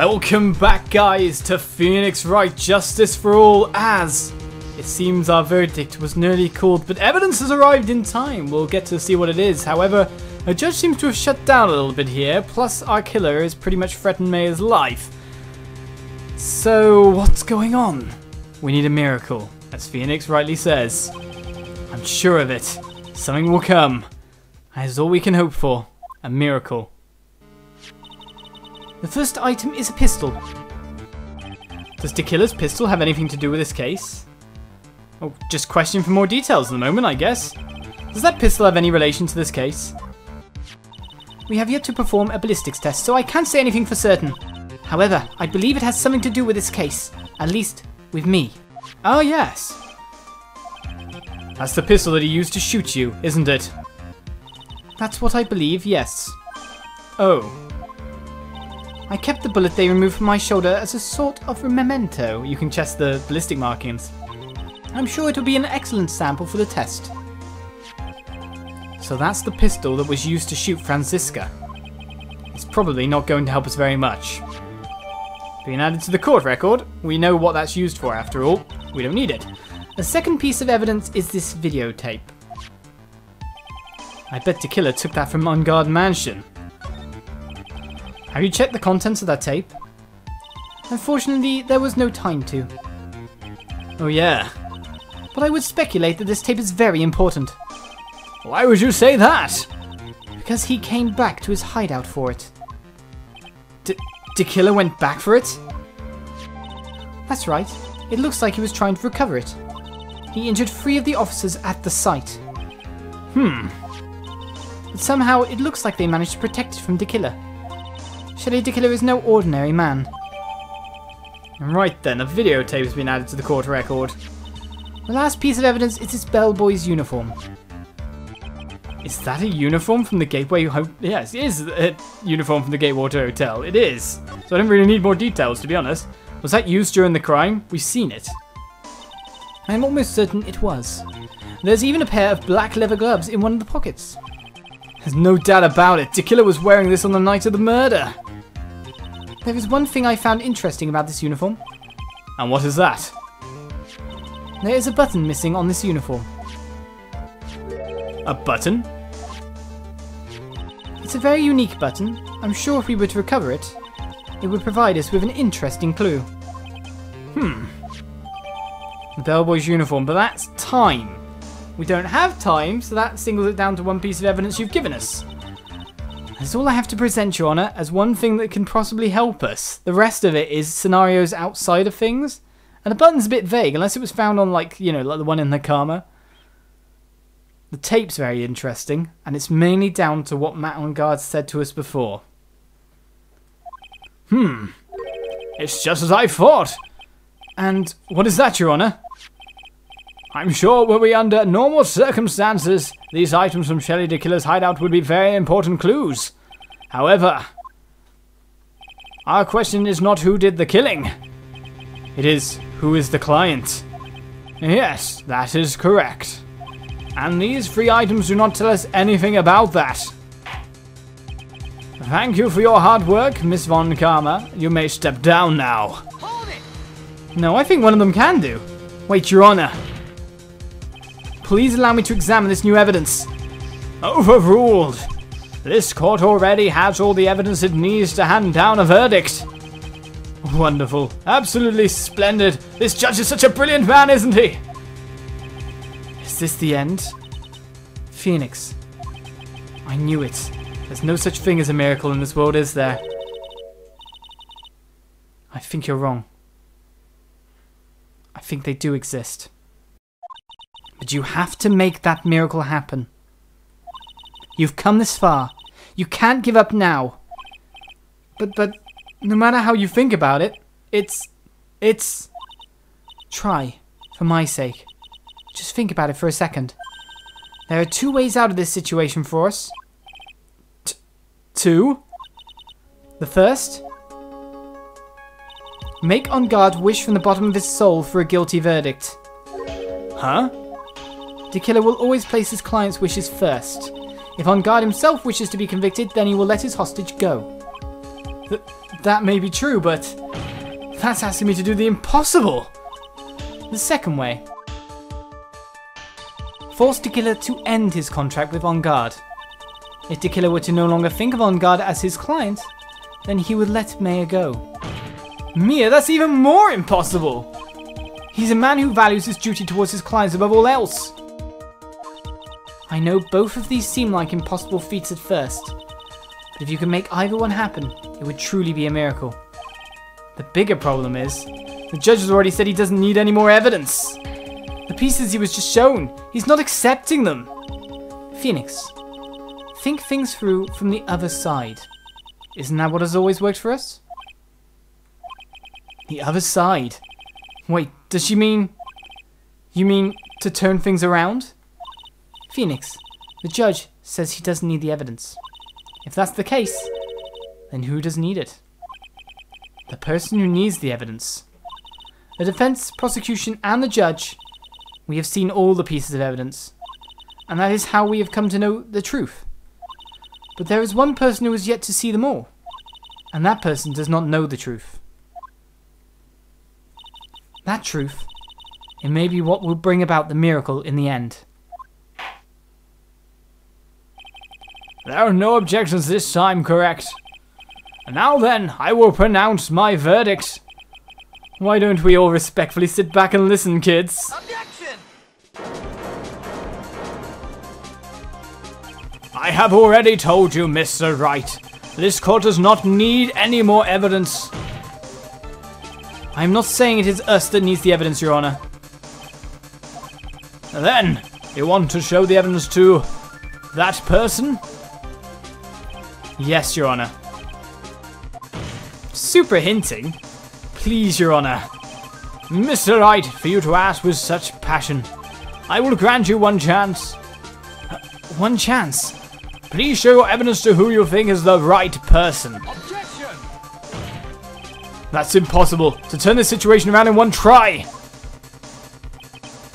Welcome back, guys, to Phoenix Wright Justice for All, as it seems our verdict was nearly called, but evidence has arrived in time. We'll get to see what it is. However, a judge seems to have shut down a little bit here, plus our killer has pretty much threatened Maya's life. So, what's going on? We need a miracle, as Phoenix rightly says. I'm sure of it. Something will come. That is all we can hope for. A miracle. The first item is a pistol. Does Tequila's pistol have anything to do with this case? Oh, just question for more details at the moment, I guess. Does that pistol have any relation to this case? We have yet to perform a ballistics test, so I can't say anything for certain. However, I believe it has something to do with this case. At least, with me. Oh, yes. That's the pistol that he used to shoot you, isn't it? That's what I believe, yes. Oh. I kept the bullet they removed from my shoulder as a sort of memento. You can check the ballistic markings. I'm sure it will be an excellent sample for the test. So that's the pistol that was used to shoot Franziska. It's probably not going to help us very much. Being added to the court record, we know what that's used for after all. We don't need it. The second piece of evidence is this videotape. I bet Tequila took that from Unguard Mansion. Have you checked the contents of that tape? Unfortunately, there was no time to. Oh yeah. But I would speculate that this tape is very important. Why would you say that? Because he came back to his hideout for it. Tequila went back for it? That's right. It looks like he was trying to recover it. He injured 3 of the officers at the site. But somehow it looks like they managed to protect it from Tequila. Surely Tequila is no ordinary man. Right then, a videotape has been added to the court record. The last piece of evidence is this bellboy's uniform. Is that a uniform from the Gateway Hotel? Yes, it is a uniform from the Gateway Hotel. It is. So I don't really need more details, to be honest. Was that used during the crime? We've seen it. I'm almost certain it was. There's even a pair of black leather gloves in one of the pockets. There's no doubt about it. Tequila was wearing this on the night of the murder. There is one thing I found interesting about this uniform. And what is that? There is a button missing on this uniform. A button? It's a very unique button. I'm sure if we were to recover it, it would provide us with an interesting clue. The bellboy's uniform, but that's time. We don't have time, so that singles it down to one piece of evidence you've given us. That's all I have to present, Your Honour, as one thing that can possibly help us. The rest of it is scenarios outside of things. And the button's a bit vague, unless it was found on, like, you know, like the one in the Karma. The tape's very interesting, and it's mainly down to what Matt on Guard said to us before. It's just as I thought. And what is that, Your Honour? I'm sure were we under normal circumstances, these items from Shelley Tequila's hideout would be very important clues. However, our question is not who did the killing. It is who is the client. Yes, that is correct. And these 3 items do not tell us anything about that. Thank you for your hard work, Miss Von Karma. You may step down now. Hold it! No, I think one of them can do. Wait, Your Honour. Please allow me to examine this new evidence. Overruled. This court already has all the evidence it needs to hand down a verdict. Wonderful. Absolutely splendid. This judge is such a brilliant man, isn't he? Is this the end? Phoenix. I knew it. There's no such thing as a miracle in this world, is there? I think you're wrong. I think they do exist. But you have to make that miracle happen. You've come this far. You can't give up now. But no matter how you think about it, it's... Try, for my sake. Just think about it for a second. There are 2 ways out of this situation for us. 2? The first? Make On Guard wish from the bottom of his soul for a guilty verdict. Huh? The killer will always place his client's wishes first. If On Guard himself wishes to be convicted, then he will let his hostage go. That may be true, but that's asking me to do the impossible. The second way. Force the killer to end his contract with On Guard. If the killer were to no longer think of On Guard as his client, then he would let Maya go. Mia, that's even more impossible! He's a man who values his duty towards his clients above all else. I know both of these seem like impossible feats at first, but if you can make either one happen, it would truly be a miracle. The bigger problem is, the judge has already said he doesn't need any more evidence. The pieces he was just shown, he's not accepting them. Phoenix, think things through from the other side. Isn't that what has always worked for us? The other side? Wait, does she mean... You mean to turn things around? Phoenix, the judge says he doesn't need the evidence. If that's the case, then who does need it? The person who needs the evidence. The defense, prosecution, and the judge. We have seen all the pieces of evidence, and that is how we have come to know the truth. But there is one person who has yet to see them all, and that person does not know the truth. That truth, it may be what will bring about the miracle in the end. There are no objections this time, correct? And now then, I will pronounce my verdict. Why don't we all respectfully sit back and listen, kids? Objection! I have already told you, Mr. Wright. This court does not need any more evidence. I am not saying it is us that needs the evidence, Your Honor. Then, you want to show the evidence to that person? Yes, Your Honor. Super hinting. Please, Your Honor. Mr. Wright, for you to ask with such passion, I will grant you one chance. One chance? Please show your evidence to who you think is the right person. Objection! That's impossible. To turn this situation around in one try.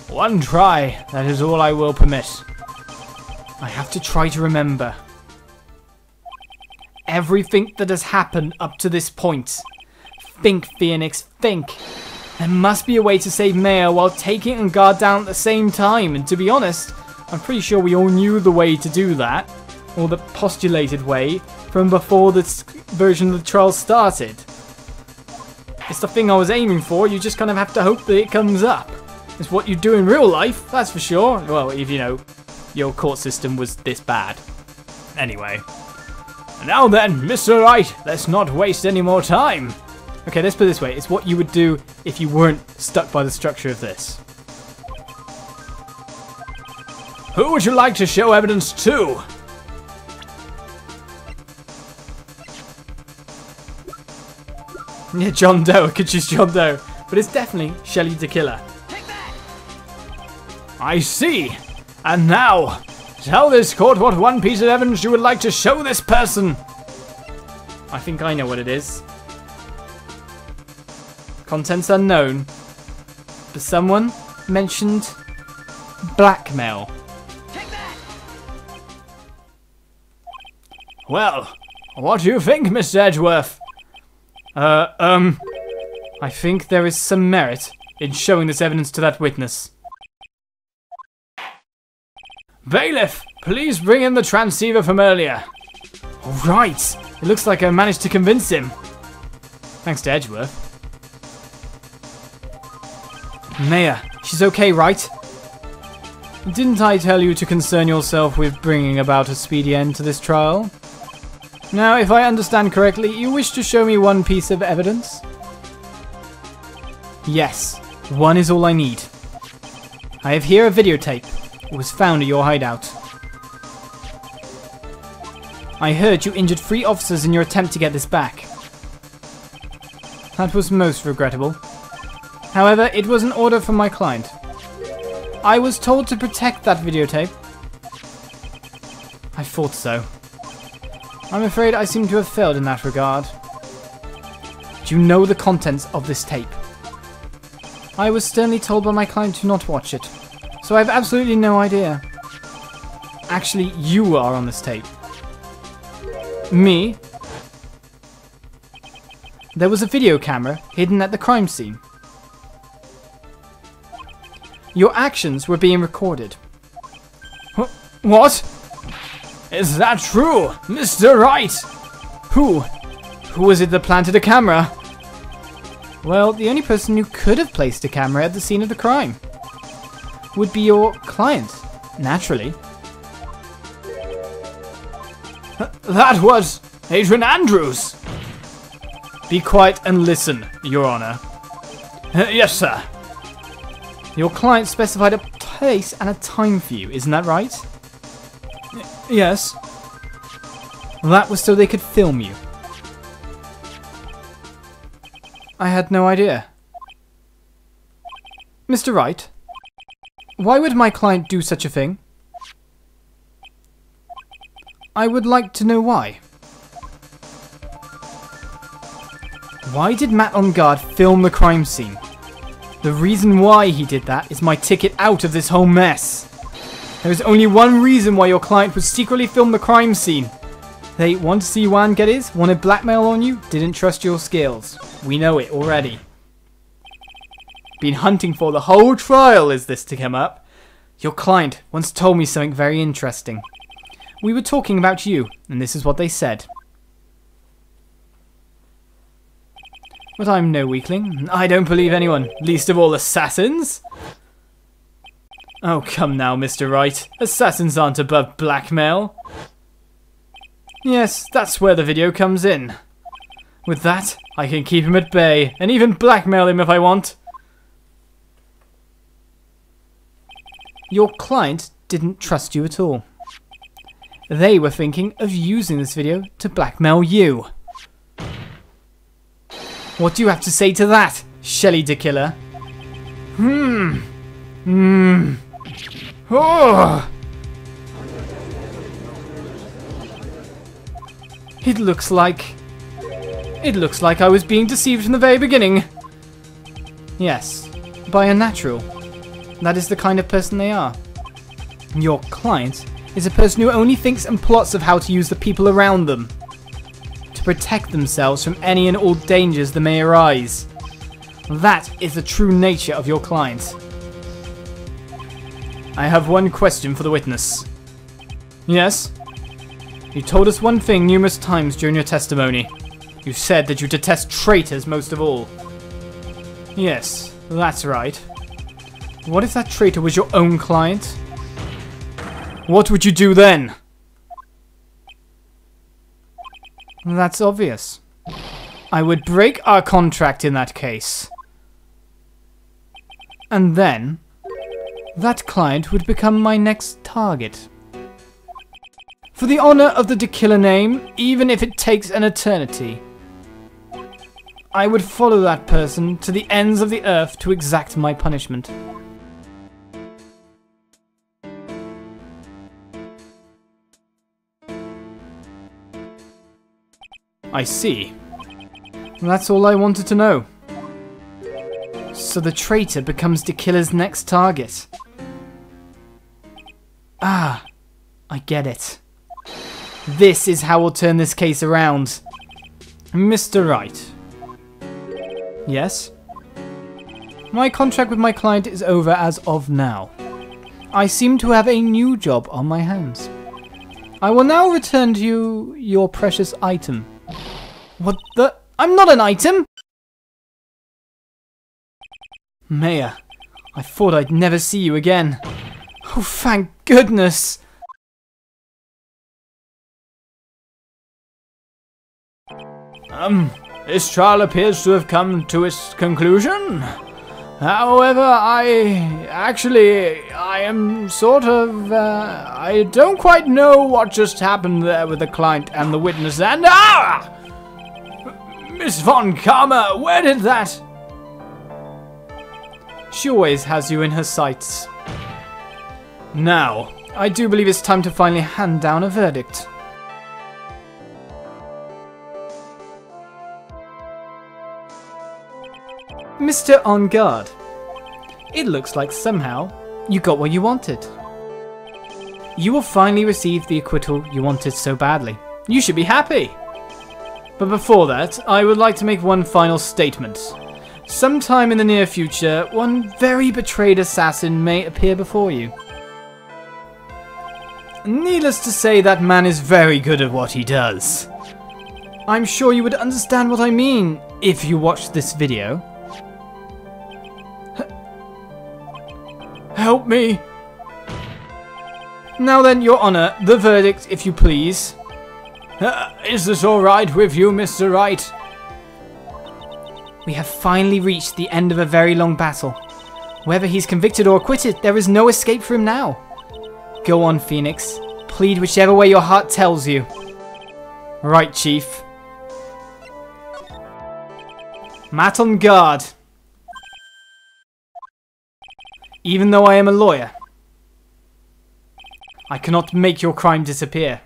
One try. That is all I will permit. I have to try to remember everything that has happened up to this point. Think, Phoenix, think. There must be a way to save Maya while taking On Guard down at the same time. And to be honest, I'm pretty sure we all knew the way to do that. Or the postulated way from before this version of the trial started. It's the thing I was aiming for. You just kind of have to hope that it comes up. It's what you do in real life, that's for sure. Well, if you know, your court system was this bad. Anyway. Now then, Mr. Wright, let's not waste any more time. Okay, let's put it this way. It's what you would do if you weren't stuck by the structure of this. Who would you like to show evidence to? Yeah, John Doe. I could choose John Doe. But it's definitely Shelley the Killer. I see. And now, tell this court what one piece of evidence you would like to show this person. I think I know what it is. Contents unknown. But someone mentioned blackmail. Take that! Well, what do you think, Mr. Edgeworth? I think there is some merit in showing this evidence to that witness. Bailiff, please bring in the transceiver from earlier. All right, it looks like I managed to convince him. Thanks to Edgeworth. Maya, she's okay, right? Didn't I tell you to concern yourself with bringing about a speedy end to this trial? Now, if I understand correctly, you wish to show me one piece of evidence? Yes, one is all I need. I have here a videotape. It was found at your hideout. I heard you injured 3 officers in your attempt to get this back. That was most regrettable. However, it was an order from my client. I was told to protect that videotape. I thought so. I'm afraid I seem to have failed in that regard. Do you know the contents of this tape? I was sternly told by my client to not watch it, so I have absolutely no idea. Actually, you are on this tape. Me? There was a video camera hidden at the crime scene. Your actions were being recorded. What? Is that true, Mr. Wright? Who was it that planted a camera? Well, the only person who could have placed a camera at the scene of the crime would be your client, naturally. That was Adrian Andrews. Be quiet and listen, Your Honor. Yes, sir. Your client specified a place and a time for you, isn't that right? Yes. That was so they could film you. I had no idea. Mr. Wright, why would my client do such a thing? I would like to know why. Why did Matt on guard film the crime scene? The reason why he did that is my ticket out of this whole mess. There is only one reason why your client would secretly film the crime scene. They wanted to see you get his, wanted blackmail on you, didn't trust your skills. We know it already. Been hunting for the whole trial is this to come up. Your client once told me something very interesting. We were talking about you, and this is what they said. But I'm no weakling. I don't believe anyone, least of all assassins. Oh, come now, Mr. Wright. Assassins aren't above blackmail. Yes, that's where the video comes in. With that, I can keep him at bay, and even blackmail him if I want. Your client didn't trust you at all. They were thinking of using this video to blackmail you. What do you have to say to that, Shelley the Killer? Oh! It looks like I was being deceived from the very beginning. Yes, by a natural. That is the kind of person they are. Your client is a person who only thinks and plots of how to use the people around them to protect themselves from any and all dangers that may arise. That is the true nature of your client. I have one question for the witness. Yes? You told us one thing numerous times during your testimony. You said that you detest traitors most of all. Yes, that's right. What if that traitor was your own client? What would you do then? That's obvious. I would break our contract in that case. And then, that client would become my next target. For the honor of the Killer name, even if it takes an eternity, I would follow that person to the ends of the earth to exact my punishment. I see. That's all I wanted to know. So the traitor becomes the killer's next target. Ah, I get it. This is how we'll turn this case around. Mr. Wright. Yes? My contract with my client is over as of now. I seem to have a new job on my hands. I will now return to you your precious item. What the? I'm not an item! Mayor, I thought I'd never see you again. Oh, thank goodness! This trial appears to have come to its conclusion. However, I am sort of, I don't quite know what just happened there with the client and the witness and, Miss Von Karma, where did that? She always has you in her sights. Now, I do believe it's time to finally hand down a verdict. Mr. On Guard, it looks like somehow you got what you wanted. You will finally receive the acquittal you wanted so badly. You should be happy. But before that, I would like to make one final statement. Sometime in the near future, one very betrayed assassin may appear before you. Needless to say, that man is very good at what he does. I'm sure you would understand what I mean if you watched this video. Help me! Now then, Your Honor, the verdict, if you please. Is this alright with you, Mr. Wright? We have finally reached the end of a very long battle. Whether he's convicted or acquitted, there is no escape for him now. Go on, Phoenix. Plead whichever way your heart tells you. Right, Chief. Mat on guard. Even though I am a lawyer, I cannot make your crime disappear.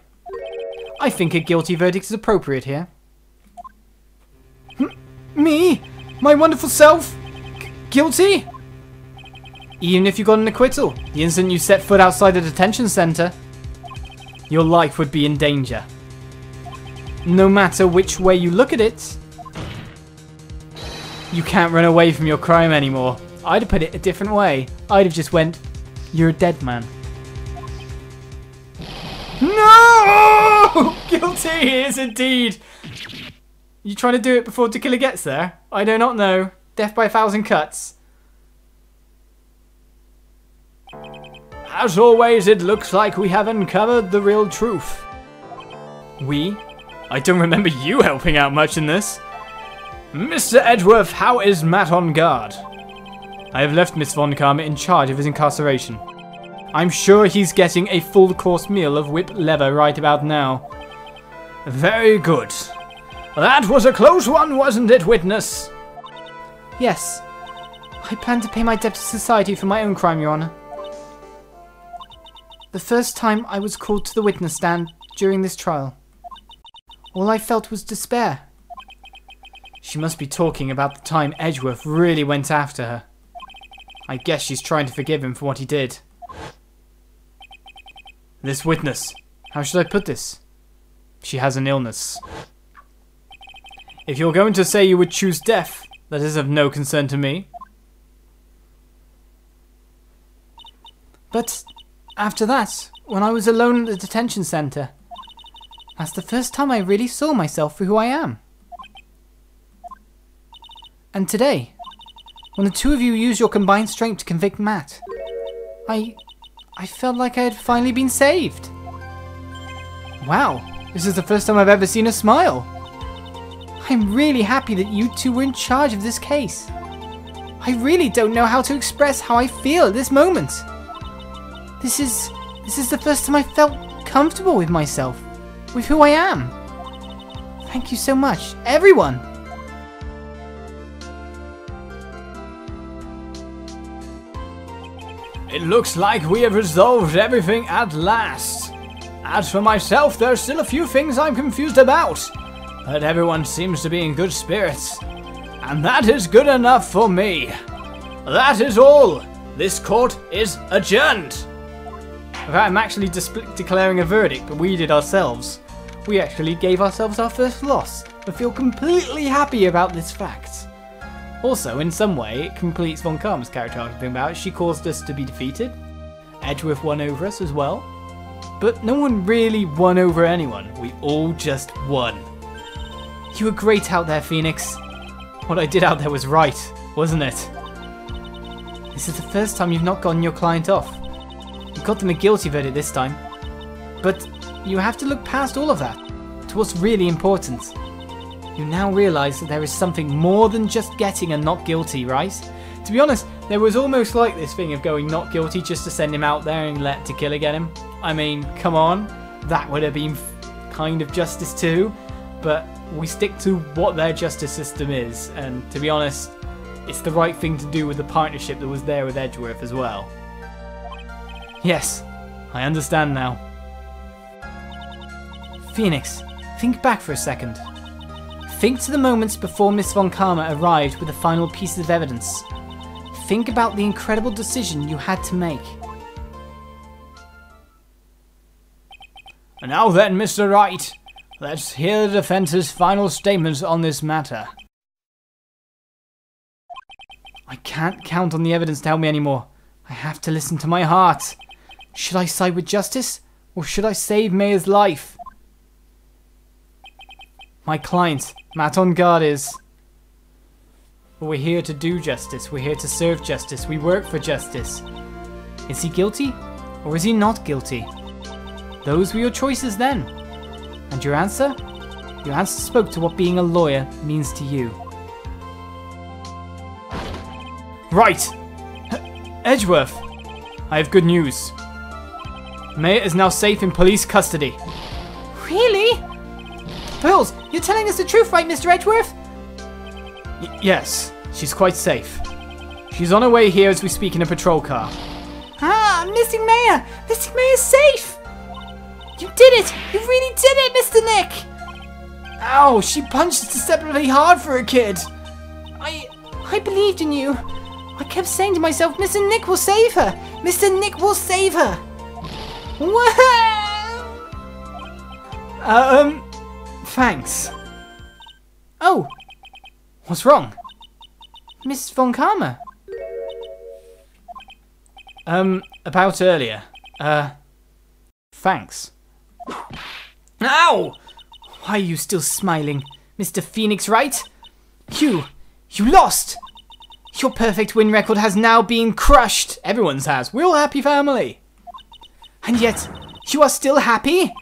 I think a guilty verdict is appropriate here. Me? My wonderful self? Guilty? Even if you got an acquittal, the instant you set foot outside the detention center, your life would be in danger. No matter which way you look at it, you can't run away from your crime anymore. I'd have put it a different way. I'd have just went, you're a dead man. No! Guilty he is indeed. You trying to do it before To Killer gets there? I do not know. Death by 1,000 cuts. As always, it looks like we have uncovered the real truth. We? I don't remember you helping out much in this. Mr. Edgeworth, how is Mat on guard? I have left Miss Von Karma in charge of his incarceration. I'm sure he's getting a full course meal of whipped leather right about now. Very good. That was a close one, wasn't it, witness? Yes. I plan to pay my debt to society for my own crime, Your Honor. The first time I was called to the witness stand during this trial, all I felt was despair. She must be talking about the time Edgeworth really went after her. I guess she's trying to forgive him for what he did. This witness, how should I put this? She has an illness. If you're going to say you would choose death, that is of no concern to me. But after that, when I was alone at the detention center, that's the first time I really saw myself for who I am. And today, when the two of you used your combined strength to convict Mat, I felt like I had finally been saved. Wow, this is the first time I've ever seen a smile. I'm really happy that you two were in charge of this case. I really don't know how to express how I feel at this moment. This is the first time I felt comfortable with myself, with who I am. Thank you so much, everyone. It looks like we have resolved everything at last. As for myself, there's still a few things I'm confused about, but everyone seems to be in good spirits, and that is good enough for me. That is all. This court is adjourned. I'm actually declaring a verdict, but we did ourselves. We actually gave ourselves our first loss, and feel completely happy about this fact. Also, in some way, it completes Von Karma's character arc about. She caused us to be defeated. Edgeworth won over us as well. But no one really won over anyone. We all just won. You were great out there, Phoenix. What I did out there was right, wasn't it? This is the first time you've not gotten your client off. You got them a guilty verdict this time. But you have to look past all of that to what's really important. You now realise that there is something more than just getting a not guilty, right? To be honest, there was almost like this thing of going not guilty just to send him out there and let To Killer get him. I mean, come on, that would have been kind of justice too, but we stick to what their justice system is, and to be honest, it's the right thing to do with the partnership that was there with Edgeworth as well. Yes, I understand now. Phoenix, think back for a second. Think to the moments before Miss Von Karma arrived with the final pieces of evidence. Think about the incredible decision you had to make. Now then, Mr. Wright, Let's hear the defense's final statements on this matter. I can't count on the evidence to help me anymore. I have to listen to my heart. Should I side with justice, or should I save Maya's life? My client, Matt on guard, is... We're here to do justice. We're here to serve justice. We work for justice. Is he guilty, or is he not guilty? Those were your choices then. And your answer? Your answer spoke to what being a lawyer means to you. Right! Edgeworth! I have good news. Maya is now safe in police custody. Really? Pearls, you're telling us the truth, right, Mr. Edgeworth? Yes, she's quite safe. She's on her way here as we speak in a patrol car. Ah, missing Maya! Missing Maya's safe! You did it! You really did it, Mr. Nick! Ow, she punched deceptively hard for a kid. I believed in you. I kept saying to myself, Mr. Nick will save her! Mr. Nick will save her! Thanks. Oh, what's wrong? Miss Von Karma? About earlier. Thanks. Ow! Why are you still smiling, Mr. Phoenix Wright? You lost! Your perfect win record has now been crushed. Everyone's has. We're all a happy family. And yet, you are still happy?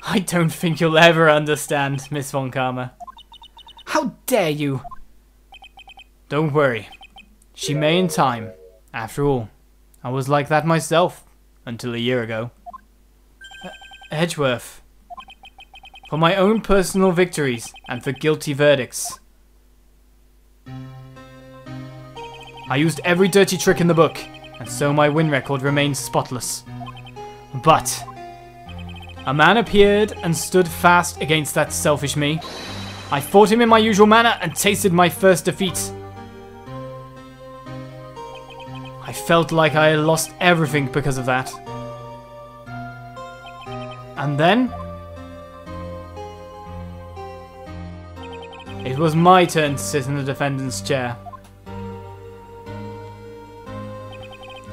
I don't think you'll ever understand, Miss Von Karma. How dare you? Don't worry. She may in time. After all, I was like that myself until a year ago. Edgeworth. For my own personal victories and for guilty verdicts. I used every dirty trick in the book, and so my win record remains spotless. But a man appeared and stood fast against that selfish me. I fought him in my usual manner and tasted my first defeat. I felt like I had lost everything because of that. And then it was my turn to sit in the defendant's chair.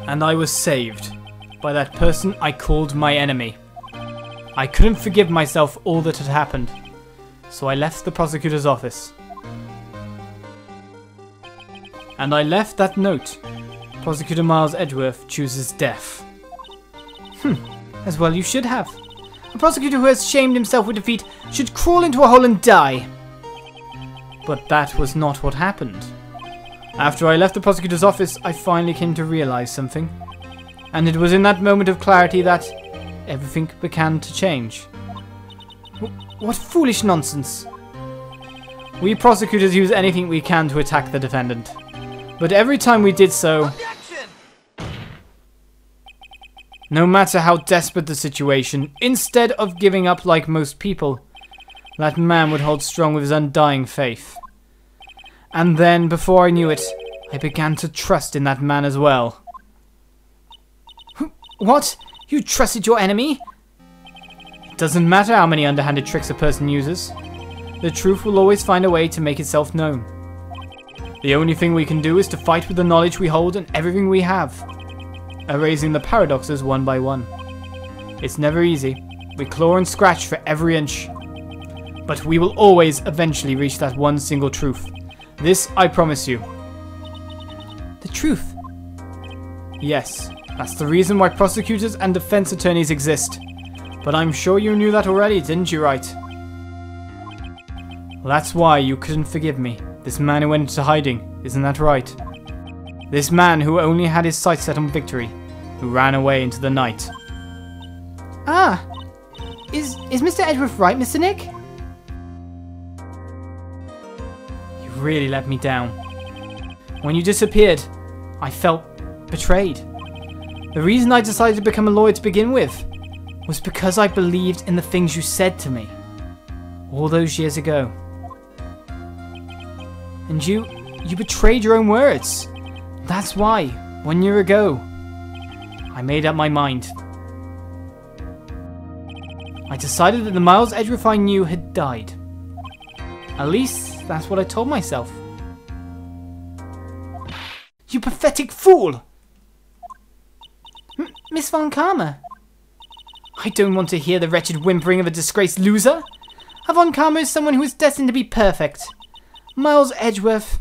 And I was saved by that person I called my enemy. I couldn't forgive myself all that had happened, so I left the prosecutor's office. And I left that note. Prosecutor Miles Edgeworth chooses death. As well you should have. A prosecutor who has shamed himself with defeat should crawl into a hole and die. But that was not what happened. After I left the prosecutor's office, I finally came to realize something. And it was in that moment of clarity that everything began to change. What foolish nonsense. We prosecutors use anything we can to attack the defendant. But every time we did so, no matter how desperate the situation, instead of giving up like most people, that man would hold strong with his undying faith. And then, before I knew it, I began to trust in that man as well. What? You trusted your enemy? It doesn't matter how many underhanded tricks a person uses. The truth will always find a way to make itself known. The only thing we can do is to fight with the knowledge we hold and everything we have, erasing the paradoxes one by one. It's never easy. We claw and scratch for every inch. But we will always eventually reach that one single truth. This I promise you. The truth? Yes, that's the reason why prosecutors and defense attorneys exist. But I'm sure you knew that already, didn't you, Wright? Well, that's why you couldn't forgive me. This man who went into hiding, isn't that right? This man who only had his sights set on victory, who ran away into the night. Ah! Is Mr. Edgeworth right, Mr. Nick? You really let me down. When you disappeared, I felt betrayed. The reason I decided to become a lawyer to begin with was because I believed in the things you said to me all those years ago. And you betrayed your own words. That's why, 1 year ago, I made up my mind. I decided that the Miles Edgeworth I knew had died. At least, that's what I told myself. You pathetic fool! Miss Von Karma. I don't want to hear the wretched whimpering of a disgraced loser. A Von Karma is someone who is destined to be perfect. Miles Edgeworth,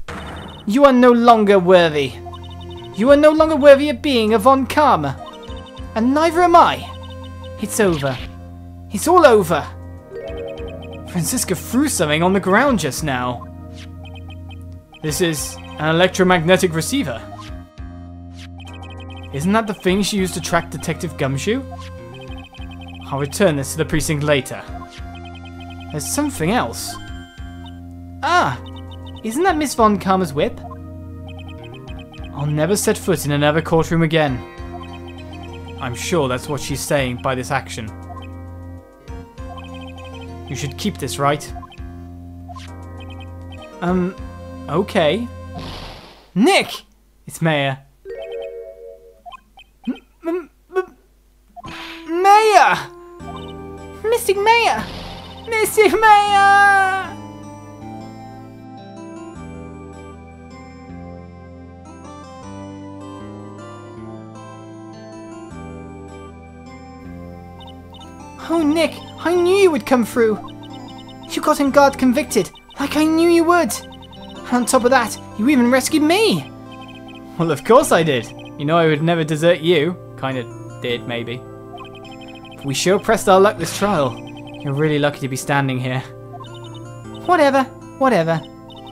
you are no longer worthy. You are no longer worthy of being a Von Karma. And neither am I. It's over. It's all over. Franziska threw something on the ground just now. This is an electromagnetic receiver. Isn't that the thing she used to track Detective Gumshoe? I'll return this to the precinct later. There's something else. Ah! Isn't that Miss Von Karma's whip? I'll never set foot in another courtroom again. I'm sure that's what she's saying by this action. You should keep this, right? Okay. Nick! It's Maya. Maya! Mystic Maya! Mystic Maya! Oh, Nick, I knew you would come through. You got on guard convicted, like I knew you would. And on top of that, you even rescued me. Well, of course I did. You know I would never desert you. Kinda did, maybe. We sure pressed our luck this trial. You're really lucky to be standing here. Whatever, whatever.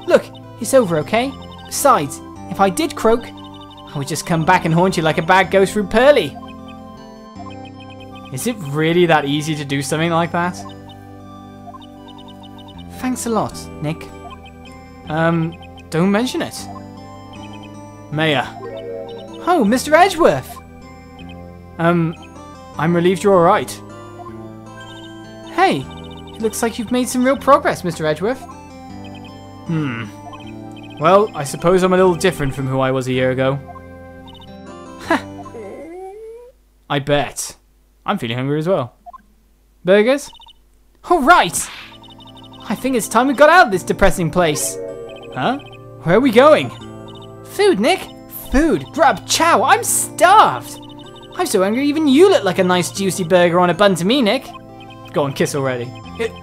Look, it's over, okay? Besides, if I did croak, I would just come back and haunt you like a bad ghost through Pearly. Is it really that easy to do something like that? Thanks a lot, Nick. Don't mention it. Maya. Oh, Mr. Edgeworth! I'm relieved you're alright. Hey, it looks like you've made some real progress, Mr. Edgeworth. Well, I suppose I'm a little different from who I was a year ago. I bet. I'm feeling hungry as well. Burgers? All right! I think it's time we got out of this depressing place. Huh? Where are we going? Food, Nick! Food! Grub chow! I'm starved! I'm so hungry even you look like a nice juicy burger on a bun to me, Nick. Go on, kiss already.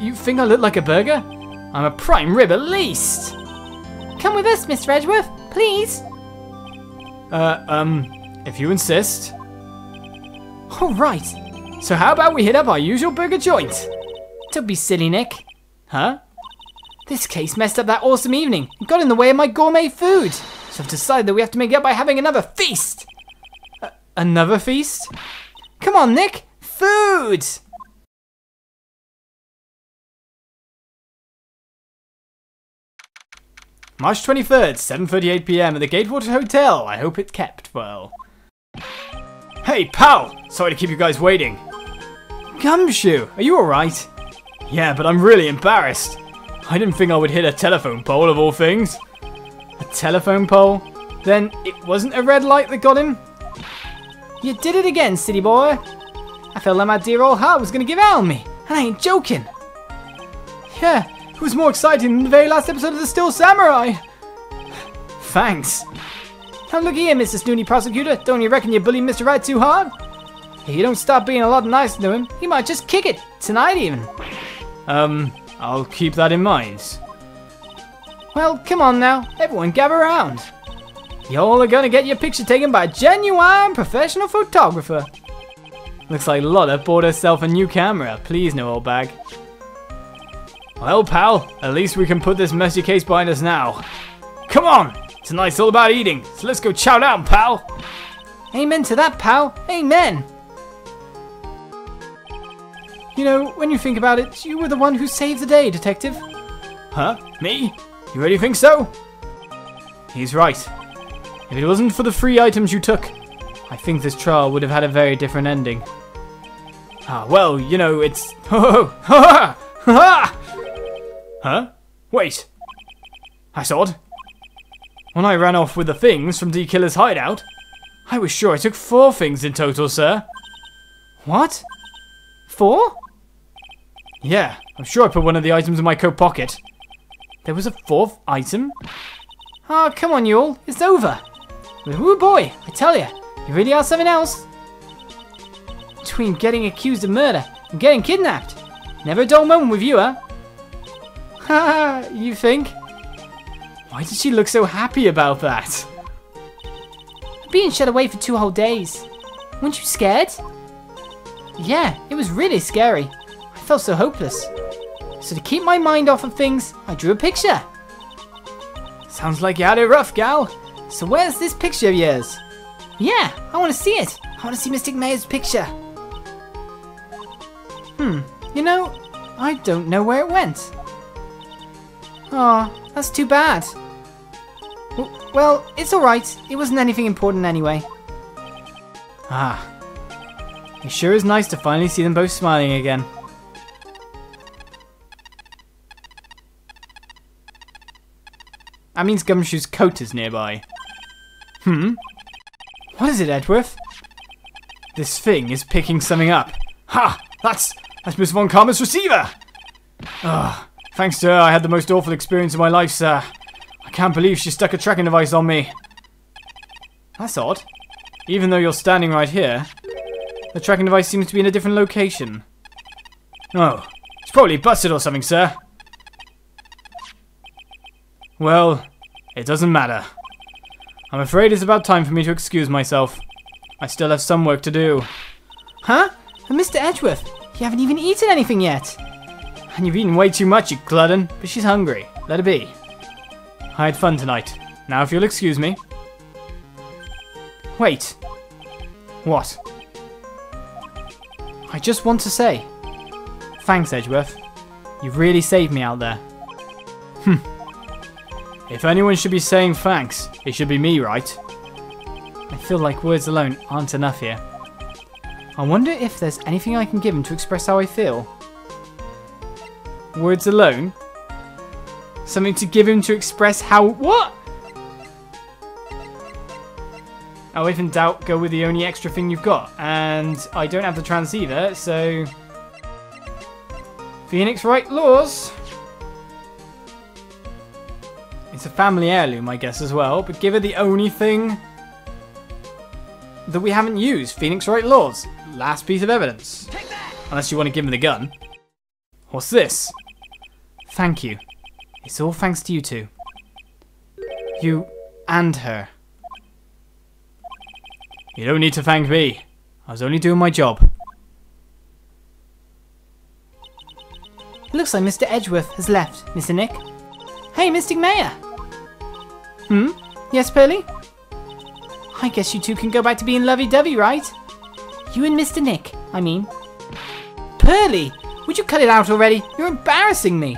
You think I look like a burger? I'm a prime rib at least! Come with us, Mr. Edgeworth, please! If you insist. All right. So how about we hit up our usual burger joint? Don't be silly, Nick. Huh? This case messed up that awesome evening and got in the way of my gourmet food. So I've decided that we have to make it up by having another feast. Another feast? Come on, Nick. Food! March 23rd, 7:38 PM at the Gatewater Hotel. I hope it kept well. Hey, pal! Sorry to keep you guys waiting. Gumshoe, are you alright? Yeah, but I'm really embarrassed. I didn't think I would hit a telephone pole of all things. A telephone pole? Then it wasn't a red light that got him? You did it again, city boy. I felt like my dear old heart was going to give out on me, and I ain't joking. Yeah, it was more exciting than the very last episode of The Still Samurai. Thanks. Now look here, Mr. Snooty Prosecutor. Don't you reckon you bullied Mr. Wright too hard? If you don't stop being a lot nicer to him, he might just kick it. Tonight even. I'll keep that in mind. Well, come on now. Everyone gather around. Y'all are gonna get your picture taken by a genuine professional photographer. Looks like Lotta bought herself a new camera. Please, no old bag. Well, pal, at least we can put this messy case behind us now. Come on! Tonight's all about eating, so let's go chow down, pal! Amen to that, pal. Amen! You know, when you think about it, you were the one who saved the day, Detective. Huh? Me? You really think so? He's right. If it wasn't for the free items you took, I think this trial would have had a very different ending. Ah, well, you know, it's... Huh? Wait. That's odd. When I ran off with the things from D Killer's hideout, I was sure I took 4 things in total, sir. What? 4? Yeah, I'm sure I put one of the items in my coat pocket. There was a fourth item? Oh, come on, you all. It's over. But woo boy, I tell you, you really are something else. Between getting accused of murder and getting kidnapped. Never a dull moment with you, huh? Haha, you think? Why did she look so happy about that? Being shut away for 2 whole days. Weren't you scared? Yeah, it was really scary. I felt so hopeless. So to keep my mind off of things, I drew a picture. Sounds like you had it rough, gal. So where's this picture of yours? Yeah, I want to see it. I want to see Mystic Maya's picture. You know, I don't know where it went. Oh, that's too bad. Well, it's alright. It wasn't anything important anyway. Ah. It sure is nice to finally see them both smiling again. That means Gumshoe's coat is nearby. What is it, Edgeworth? This thing is picking something up. Ha! That's Miss Von Karma's receiver! Ah, thanks to her, I had the most awful experience of my life, sir. I can't believe she stuck a tracking device on me. That's odd. Even though you're standing right here, the tracking device seems to be in a different location. Oh, it's probably busted or something, sir. Well, it doesn't matter. I'm afraid it's about time for me to excuse myself. I still have some work to do. Huh? And Mr. Edgeworth, you haven't even eaten anything yet. And you've eaten way too much, you glutton. But she's hungry. Let her be. I had fun tonight. Now if you'll excuse me. Wait. What? I just want to say. Thanks, Edgeworth. You've really saved me out there. If anyone should be saying thanks, it should be me, right? I feel like words alone aren't enough here. I wonder if there's anything I can give him to express how I feel. Words alone? Something to give him to express how... What? Oh, if in doubt, go with the only extra thing you've got. And I don't have the transceiver, so... Phoenix Wright laws. It's a family heirloom, I guess, as well. But give her the only thing that we haven't used. Phoenix Wright laws. Last piece of evidence. Unless you want to give him the gun. What's this? Thank you. It's all thanks to you two. You and her. You don't need to thank me. I was only doing my job. It looks like Mr. Edgeworth has left, Mr. Nick. Hey, Mystic Maya! Yes, Pearly? I guess you two can go back to being lovey-dovey, right? You and Mr. Nick, I mean. Pearly! Would you cut it out already? You're embarrassing me!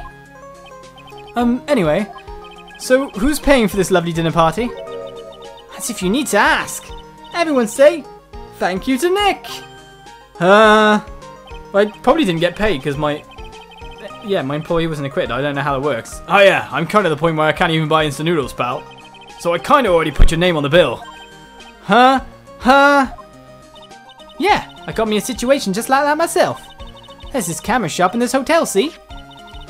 Anyway. So, who's paying for this lovely dinner party? As if you need to ask. Everyone say, thank you to Nick! I probably didn't get paid because my employee wasn't equipped. I don't know how it works. Oh yeah, I'm kind of at the point where I can't even buy instant noodles, pal. So I kind of already put your name on the bill. Yeah, I got me a situation just like that myself. There's this camera shop in this hotel, see?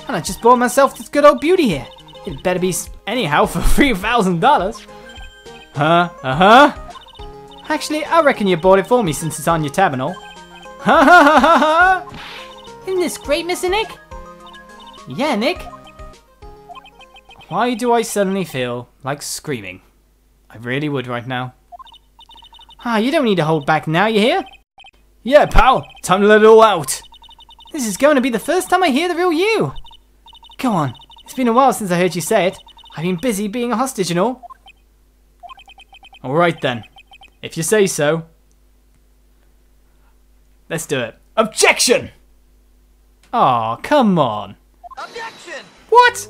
And I just bought myself this good old beauty here. It better be anyhow for $3,000. Actually, I reckon you bought it for me since it's on your tab and all. Isn't this great, Mr. Nick? Yeah, Nick. Why do I suddenly feel like screaming? I really would right now. You don't need to hold back now, you hear? Yeah, pal. Time to let it all out. This is going to be the first time I hear the real you. Go on. It's been a while since I heard you say it. I've been busy being a hostage and all. Alright then. If you say so. Let's do it. Objection! Aw, come on. Objection! What?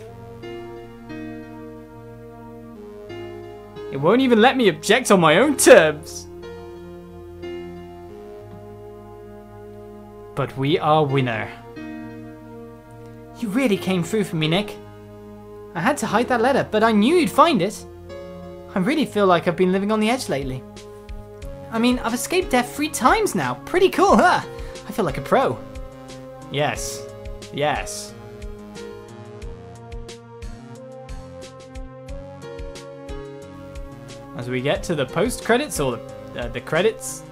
It won't even let me object on my own terms. But we are winner. You really came through for me, Nick. I had to hide that letter, but I knew you'd find it. I really feel like I've been living on the edge lately. I mean, I've escaped death 3 times now. Pretty cool, huh? I feel like a pro. Yes. Yes. As we get to the post-credits, or the credits,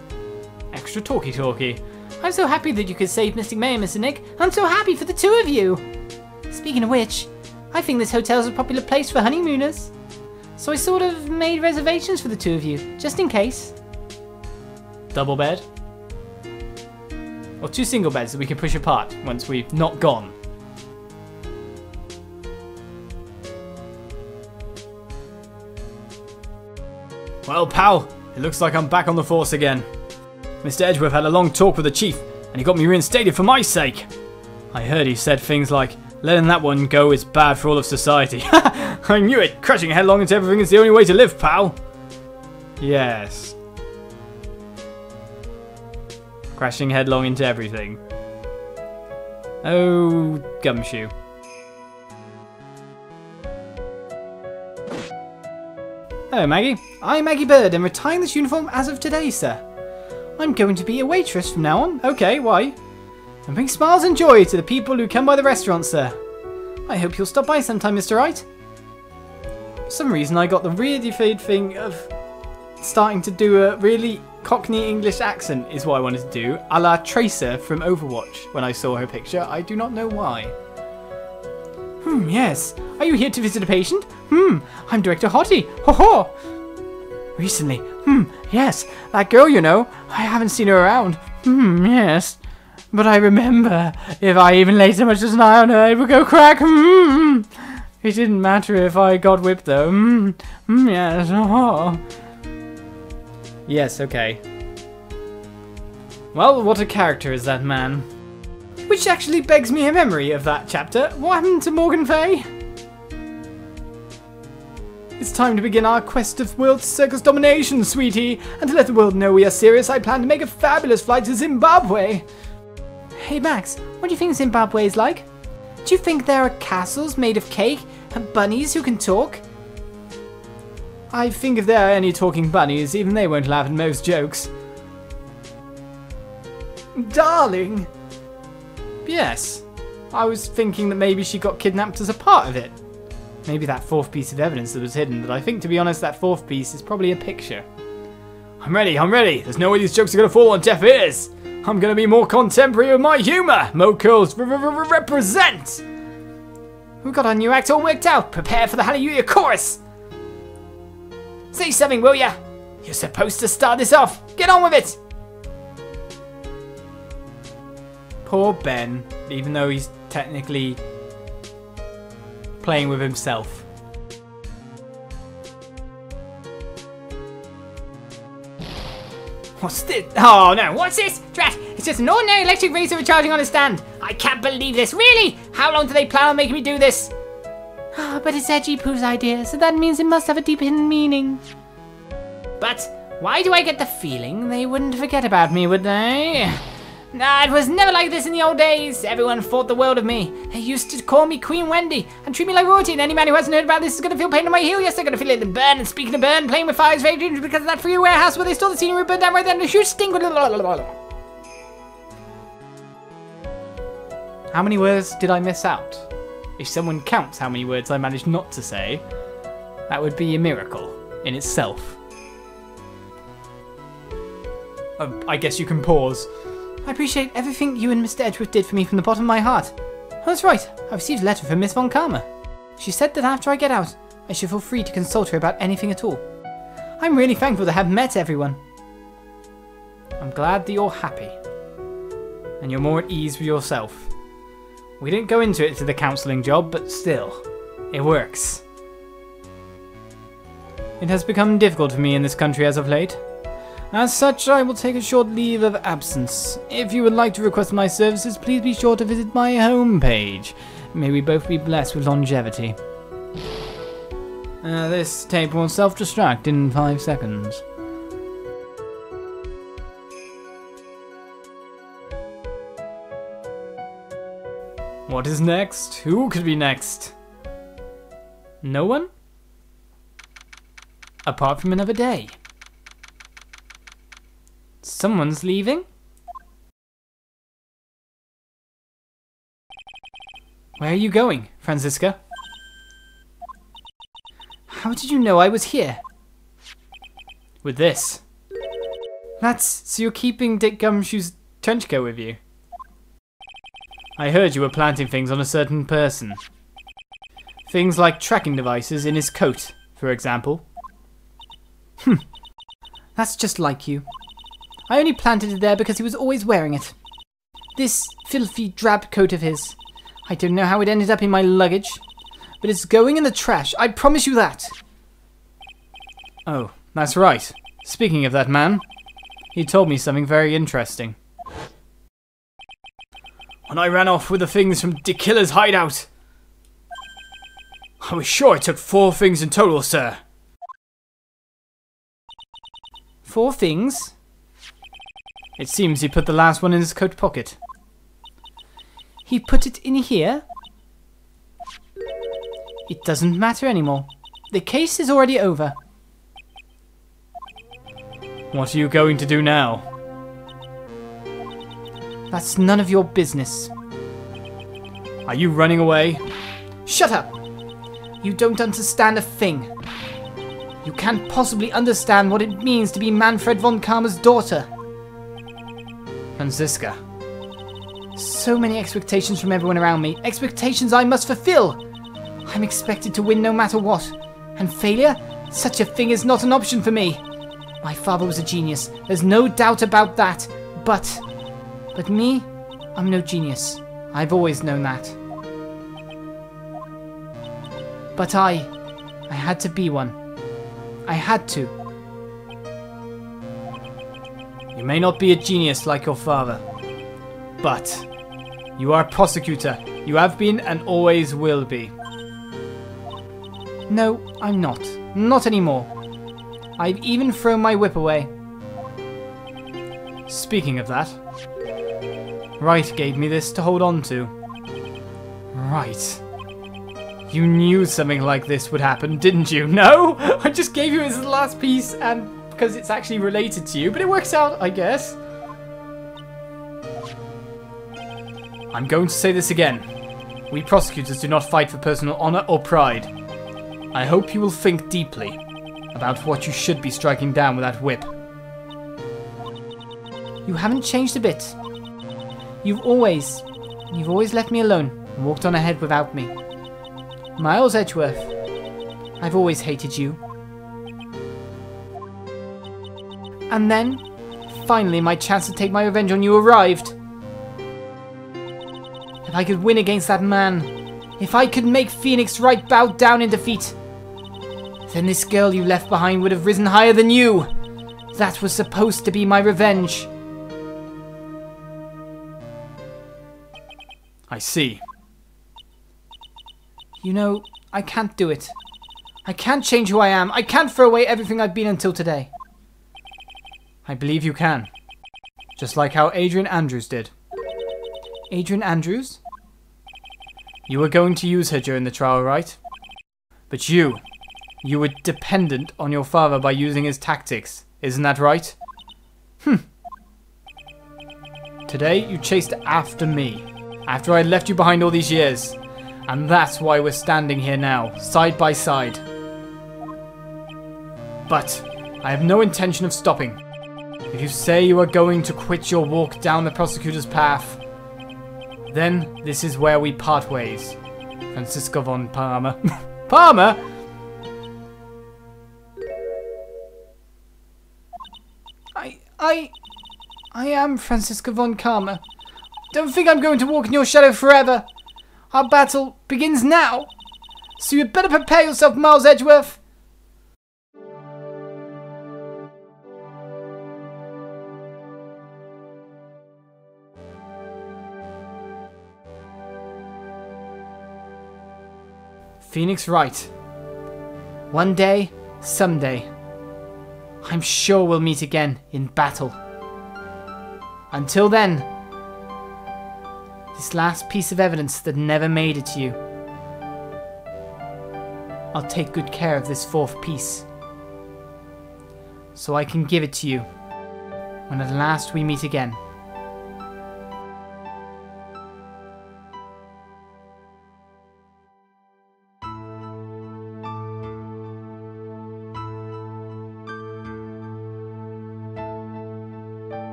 extra talkie-talkie. I'm so happy that you could save Mystic May and Mr. Nick. I'm so happy for the two of you. Speaking of which, I think this hotel's a popular place for honeymooners. So I sort of made reservations for the two of you, just in case. Double bed? Or 2 single beds that we can push apart once we've not gone. Well, pal, it looks like I'm back on the force again. Mr. Edgeworth had a long talk with the chief, and he got me reinstated for my sake. I heard he said things like, letting that one go is bad for all of society. I knew it! Crashing headlong into everything is the only way to live, pal! Yes. Crashing headlong into everything. Oh, Gumshoe. Hello, Maggie. I'm Maggie Bird and retiring this uniform as of today, sir. I'm going to be a waitress from now on. Okay, why? And bring smiles and joy to the people who come by the restaurant, sir. I hope you'll stop by sometime, Mr. Wright. For some reason, I got the really fade thing of starting to do a really Cockney English accent is what I wanted to do, a la Tracer from Overwatch when I saw her picture. I do not know why. Yes. Are you here to visit a patient? I'm Director Hottie. Ho ho! Recently. Yes. That girl, you know. I haven't seen her around. Yes. But I remember, if I even lay so much as an eye on her, it would go crack. It didn't matter if I got whipped, though. Yes. Oh. Yes, okay. Well, what a character is that man. Which actually begs me a memory of that chapter. What happened to Morgan Fay? It's time to begin our quest of world circus domination, sweetie. And to let the world know we are serious, I plan to make a fabulous flight to Zimbabwe. Hey Max, what do you think Zimbabwe is like? Do you think there are castles made of cake and bunnies who can talk? I think if there are any talking bunnies, even they won't laugh at most jokes. Darling! Yes, I was thinking that maybe she got kidnapped as a part of it. Maybe that 4th piece of evidence that was hidden, but I think, to be honest, that 4th piece is probably a picture. I'm ready. There's no way these jokes are going to fall on deaf ears. I'm going to be more contemporary with my humour. Mo Curls represent! We've got our new act all worked out. Prepare for the Hallelujah chorus. Say something, will ya? You're supposed to start this off. Get on with it. Poor Ben, even though he's technically playing with himself. What's this? Oh no, what's this? Drat, it's just an ordinary electric razor recharging on a stand. I can't believe this, really? How long do they plan on making me do this? But it's Edgy Pooh's idea, so that means it must have a deep hidden meaning. But why do I get the feeling they wouldn't forget about me, would they? Nah, it was never like this in the old days. Everyone thought the world of me. They used to call me Queen Wendy and treat me like royalty, and any man who hasn't heard about this is going to feel pain in my heel. Yes, they're going to feel it in burn. And speaking of burn, playing with fire is very dangerous because of that free warehouse where they stole the scenery, burned down right there and a huge stink. How many words did I miss out? If someone counts how many words I managed not to say, that would be a miracle in itself. I guess you can pause. I appreciate everything you and Mr. Edgeworth did for me from the bottom of my heart. Oh, that's right, I received a letter from Miss Von Karma. She said that after I get out, I should feel free to consult her about anything at all. I'm really thankful to have met everyone. I'm glad that you're happy. And you're more at ease with yourself. We didn't go into it to the counselling job, but still, it works. It has become difficult for me in this country as of late. As such, I will take a short leave of absence. If you would like to request my services, please be sure to visit my homepage. May we both be blessed with longevity. This tape will self-destruct in 5 seconds. What is next? Who could be next? No one? Apart from another day. Someone's leaving? Where are you going, Franziska? How did you know I was here? With this. So you're keeping Dick Gumshoe's trench coat with you? I heard you were planting things on a certain person. Things like tracking devices in his coat, for example. That's just like you. I only planted it there because he was always wearing it. This filthy drab coat of his. I don't know how it ended up in my luggage, but it's going in the trash, I promise you that. Oh, that's right. Speaking of that man, he told me something very interesting. When I ran off with the things from Dick Killer's hideout, I was sure I took 4 things in total, sir. 4 things? It seems he put the last one in his coat pocket. He put it in here? It doesn't matter anymore. The case is already over. What are you going to do now? That's none of your business. Are you running away? Shut up! You don't understand a thing. You can't possibly understand what it means to be Manfred von Karma's daughter. Franziska. So many expectations from everyone around me. Expectations I must fulfill. I'm expected to win no matter what. And failure? Such a thing is not an option for me. My father was a genius. There's no doubt about that. But me? I'm no genius. I've always known that. But I had to be one. I had to. You may not be a genius like your father, but you are a prosecutor. You have been and always will be. No, I'm not. Not anymore. I've even thrown my whip away. Speaking of that, Wright gave me this to hold on to. Right. You knew something like this would happen, didn't you? No? I just gave you his last piece and because it's actually related to you, but it works out, I guess. I'm going to say this again. We prosecutors do not fight for personal honor or pride. I hope you will think deeply about what you should be striking down with that whip. You haven't changed a bit. You've always left me alone and walked on ahead without me. Miles Edgeworth, I've always hated you. And then, finally, my chance to take my revenge on you arrived. If I could win against that man, if I could make Phoenix Wright bow down in defeat, then this girl you left behind would have risen higher than you. That was supposed to be my revenge. I see. You know, I can't do it. I can't change who I am. I can't throw away everything I've been until today. I believe you can. Just like how Adrian Andrews did. Adrian Andrews? You were going to use her during the trial, right? But you were dependent on your father by using his tactics. Isn't that right? Today, you chased after me. After I left you behind all these years. And that's why we're standing here now, side by side. But I have no intention of stopping. If you say you are going to quit your walk down the prosecutor's path, then this is where we part ways. Franziska von Parma. Parma? I am Franziska von Karma. Don't think I'm going to walk in your shadow forever. Our battle begins now. So you'd better prepare yourself, Miles Edgeworth. Phoenix Wright. One day, someday, I'm sure we'll meet again in battle. Until then, this last piece of evidence that never made it to you, I'll take good care of this fourth piece, so I can give it to you when at last we meet again.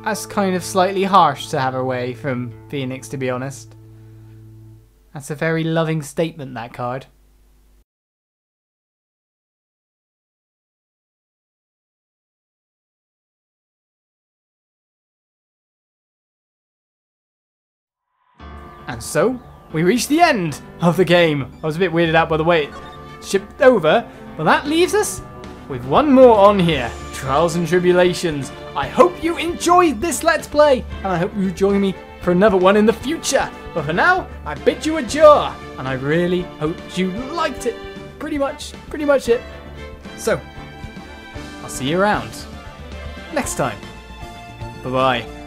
That's kind of slightly harsh to have away from Phoenix, to be honest. That's a very loving statement, that card. And so, we reached the end of the game. I was a bit weirded out by the way it shipped over, but that leaves us with one more on here. Trials and Tribulations. I hope you enjoyed this Let's Play, and I hope you join me for another one in the future. But for now, I bid you adieu, and I really hope you liked it. Pretty much it. So, I'll see you around next time. Bye-bye.